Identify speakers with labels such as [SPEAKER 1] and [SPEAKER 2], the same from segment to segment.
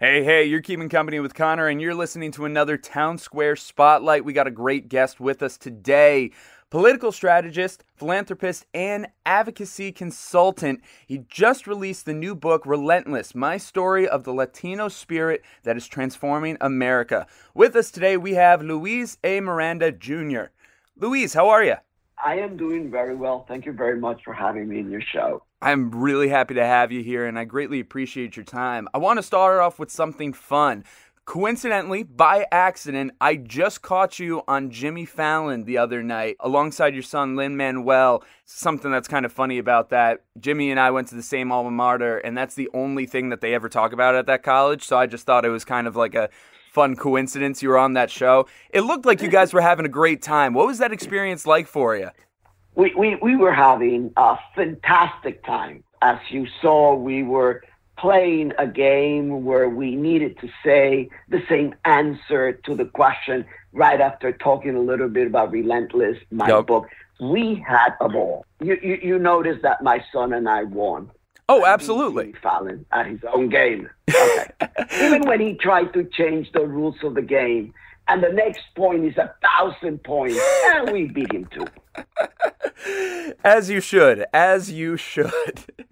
[SPEAKER 1] Hey, you're Keepin Company with Conor, and you're listening to another Townsquare Spotlight. We got a great guest with us today. Political strategist, philanthropist, and advocacy consultant. He just released the new book, Relentless, My Story of the Latino Spirit that is Transforming America. With us today, we have Luis A. Miranda Jr. Luis, how are you?
[SPEAKER 2] I am doing very well. Thank you very much for having me in your show.
[SPEAKER 1] I'm really happy to have you here, and I greatly appreciate your time. I want to start off with something fun. Coincidentally, by accident, I just caught you on Jimmy Fallon the other night alongside your son, Lin-Manuel. Something that's kind of funny about that, Jimmy and I went to the same alma mater, and that's the only thing that they ever talk about at that college, so I just thought it was kind of like a fun coincidence you were on that show. It looked like you guys were having a great time. What was that experience like for you?
[SPEAKER 2] We were having a fantastic time. As you saw, we were playing a game where we needed to say the same answer to the question right after talking a little bit about Relentless, my book. We had a ball. You noticed that my son and I won.
[SPEAKER 1] Oh, absolutely.
[SPEAKER 2] Jimmy Fallon at his own game. Okay. Even when he tried to change the rules of the game, and the next point is 1,000 points, and we beat him too.
[SPEAKER 1] As you should.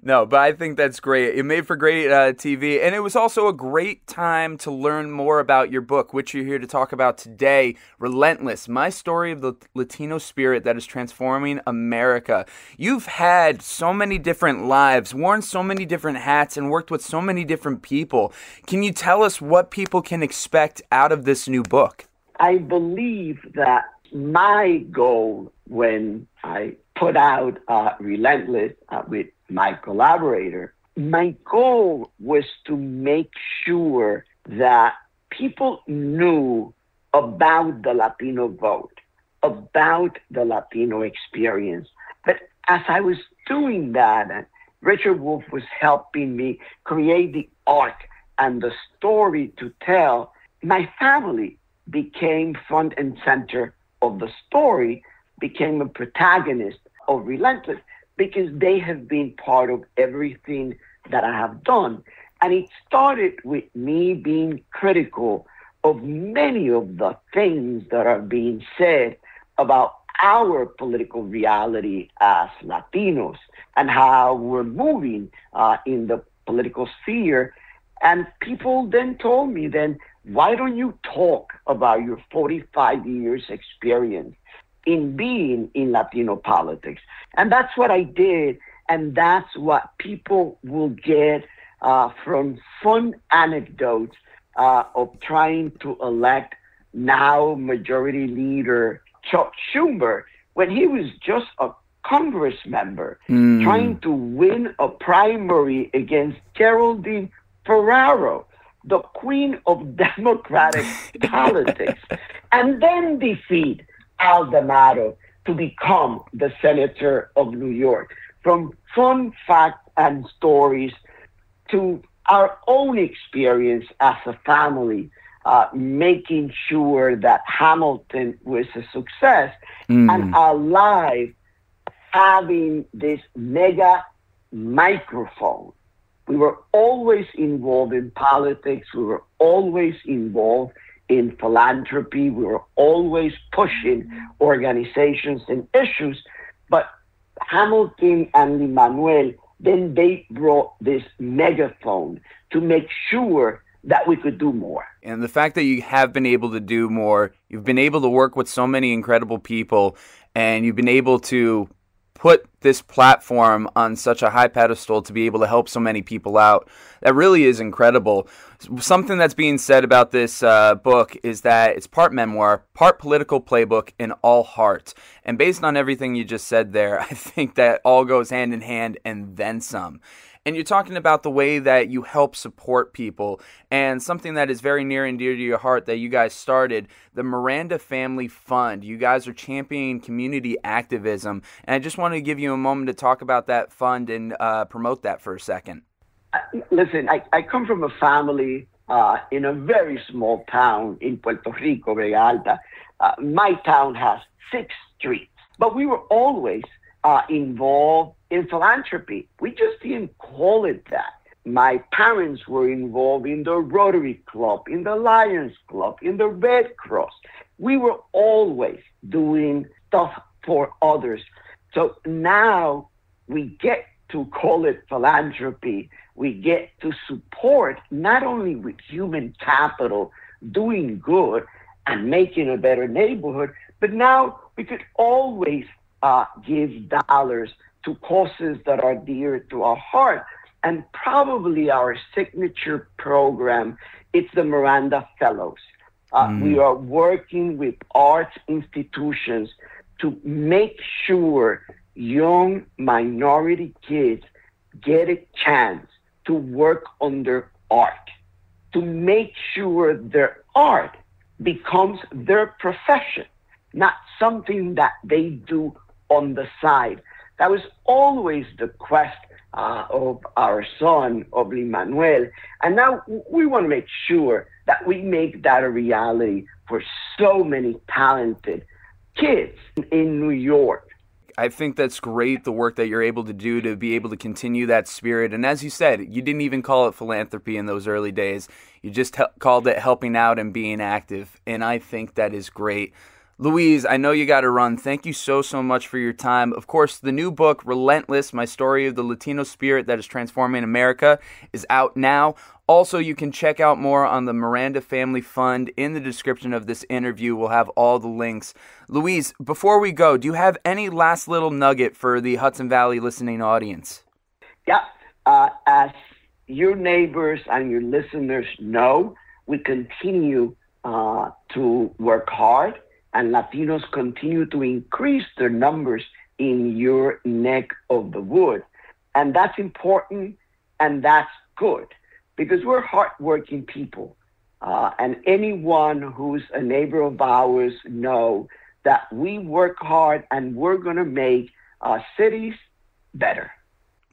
[SPEAKER 1] No, but I think that's great. It made for great TV, and it was also a great time to learn more about your book, which you're here to talk about today, Relentless, My Story of the Latino Spirit that is Transforming America. You've had so many different lives, worn so many different hats, and worked with so many different people. Can you tell us what people can expect out of this new book?
[SPEAKER 2] I believe that my goal when I put out Relentless with my collaborator, my goal was to make sure that people knew about the Latino vote, about the Latino experience. But as I was doing that, and Richard Wolff was helping me create the arc and the story to tell, my family became front and center of the story, became a protagonist of Relentless, because they have been part of everything that I have done. And it started with me being critical of many of the things that are being said about our political reality as Latinos and how we're moving in the political sphere. And people then told me, why don't you talk about your 45 years experience in being in Latino politics? And that's what I did. And that's what people will get from fun anecdotes of trying to elect now Majority Leader Chuck Schumer when he was just a Congress member trying to win a primary against Geraldine Ferraro, the queen of democratic politics, and then defeat Al D'Amato to become the senator of New York. From fun facts and stories to our own experience as a family, making sure that Hamilton was a success, and our life having this mega microphone. We were always involved in politics. We were always involved in philanthropy. We were always pushing organizations and issues. But Hamilton and Lin-Manuel, then they brought this megaphone to make sure that we could do more.
[SPEAKER 1] And the fact that you have been able to do more, you've been able to work with so many incredible people, and you've been able to put this platform on such a high pedestal to be able to help so many people out. That really is incredible. Something that's being said about this book is that it's part memoir, part political playbook, and all heart. And based on everything you just said there, I think that all goes hand in hand and then some. And you're talking about the way that you help support people, and something that is very near and dear to your heart that you guys started, the Miranda Family Fund. You guys are championing community activism, and I just wanted to give you a moment to talk about that fund and promote that for a second.
[SPEAKER 2] Listen, I come from a family in a very small town in Puerto Rico, Vega Alta. My town has 6 streets, but we were always involved in philanthropy. We just didn't call it that. My parents were involved in the Rotary Club, in the Lions Club, in the Red Cross. We were always doing stuff for others. So now we get to call it philanthropy. We get to support not only with human capital, doing good and making a better neighborhood, but now we could always give dollars to causes that are dear to our heart. And probably our signature program, it's the Miranda Fellows. We are working with arts institutions to make sure young minority kids get a chance to work on their art, to make sure their art becomes their profession, not something that they do on the side. That was always the quest of our son, of Lin-Manuel. And now we want to make sure that we make that a reality for so many talented kids in New York.
[SPEAKER 1] I think that's great, the work that you're able to do to be able to continue that spirit. And as you said, you didn't even call it philanthropy in those early days. You just called it helping out and being active. And I think that is great. Luis, I know you got to run. Thank you so much for your time. Of course, the new book, Relentless, My Story of the Latino Spirit That is Transforming America, is out now. Also, you can check out more on the Miranda Family Fund in the description of this interview. We'll have all the links. Luis, before we go, do you have any last little nugget for the Hudson Valley listening audience?
[SPEAKER 2] Yeah. As your neighbors and your listeners know, we continue to work hard, and Latinos continue to increase their numbers in your neck of the wood. And that's important, and that's good, because we're hardworking people. And anyone who's a neighbor of ours know that we work hard, and we're going to make our cities better.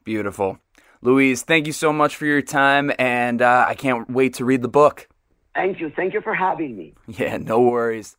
[SPEAKER 1] Beautiful. Luis, thank you so much for your time, and I can't wait to read the book.
[SPEAKER 2] Thank you. Thank you for having me.
[SPEAKER 1] Yeah, no worries.